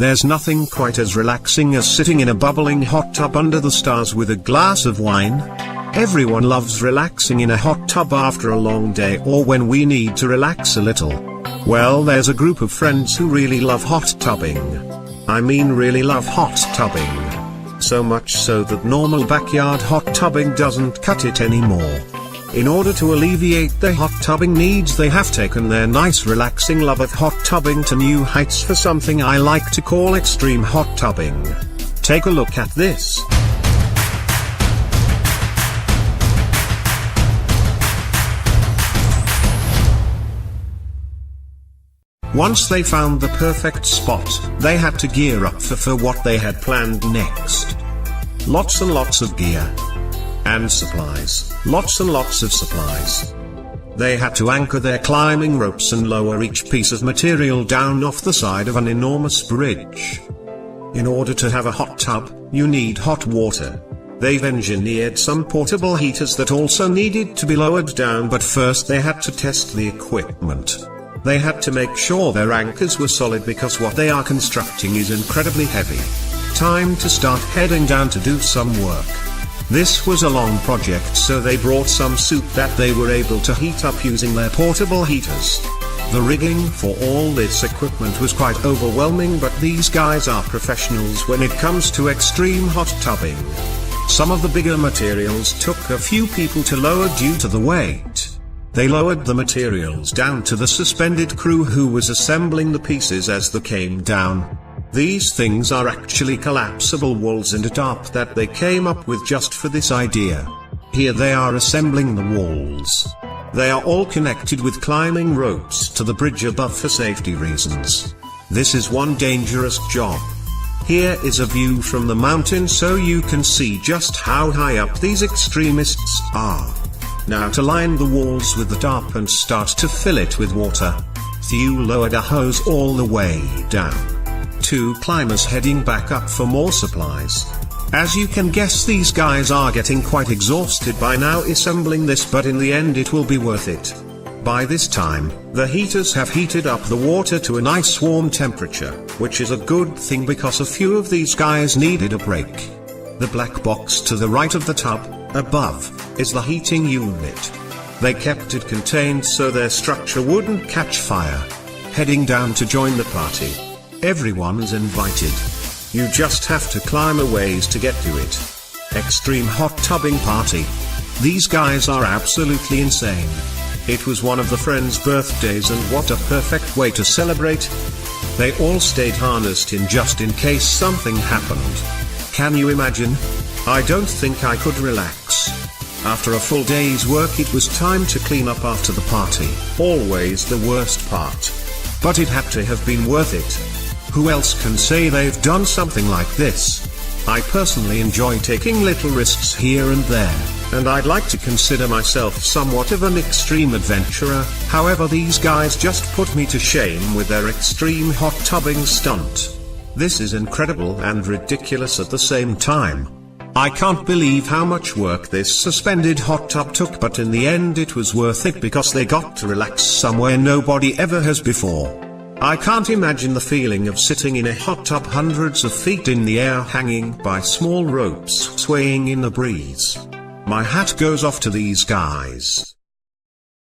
There's nothing quite as relaxing as sitting in a bubbling hot tub under the stars with a glass of wine. Everyone loves relaxing in a hot tub after a long day or when we need to relax a little. Well, there's a group of friends who really love hot tubbing. I mean really love hot tubbing. So much so that normal backyard hot tubbing doesn't cut it anymore. In order to alleviate their hot tubbing needs, they have taken their nice relaxing love of hot tubbing to new heights for something I like to call extreme hot tubbing. Take a look at this. Once they found the perfect spot, they had to gear up for what they had planned next. Lots and lots of gear. And supplies. Lots and lots of supplies. They had to anchor their climbing ropes and lower each piece of material down off the side of an enormous bridge. In order to have a hot tub, you need hot water. They've engineered some portable heaters that also needed to be lowered down, but first they had to test the equipment. They had to make sure their anchors were solid because what they are constructing is incredibly heavy. Time to start heading down to do some work. This was a long project, so they brought some soup that they were able to heat up using their portable heaters. The rigging for all this equipment was quite overwhelming, but these guys are professionals when it comes to extreme hot tubbing. Some of the bigger materials took a few people to lower due to the weight. They lowered the materials down to the suspended crew who was assembling the pieces as they came down. These things are actually collapsible walls and a tarp that they came up with just for this idea. Here they are assembling the walls. They are all connected with climbing ropes to the bridge above for safety reasons. This is one dangerous job. Here is a view from the mountain so you can see just how high up these extremists are. Now to line the walls with the tarp and start to fill it with water. Thew lowered a hose all the way down. Two climbers heading back up for more supplies. As you can guess, these guys are getting quite exhausted by now assembling this, but in the end it will be worth it. By this time, the heaters have heated up the water to a nice warm temperature, which is a good thing because a few of these guys needed a break. The black box to the right of the tub, above, is the heating unit. They kept it contained so their structure wouldn't catch fire. Heading down to join the party. Everyone is invited. You just have to climb a ways to get to it. Extreme hot tubbing party. These guys are absolutely insane. It was one of the friends' birthdays, and what a perfect way to celebrate. They all stayed harnessed in just in case something happened. Can you imagine? I don't think I could relax. After a full day's work, it was time to clean up after the party. Always the worst part. But it had to have been worth it. Who else can say they've done something like this? I personally enjoy taking little risks here and there, and I'd like to consider myself somewhat of an extreme adventurer. However, these guys just put me to shame with their extreme hot tubbing stunt. This is incredible and ridiculous at the same time. I can't believe how much work this suspended hot tub took, but in the end it was worth it because they got to relax somewhere nobody ever has before. I can't imagine the feeling of sitting in a hot tub hundreds of feet in the air, hanging by small ropes swaying in the breeze. My hat goes off to these guys.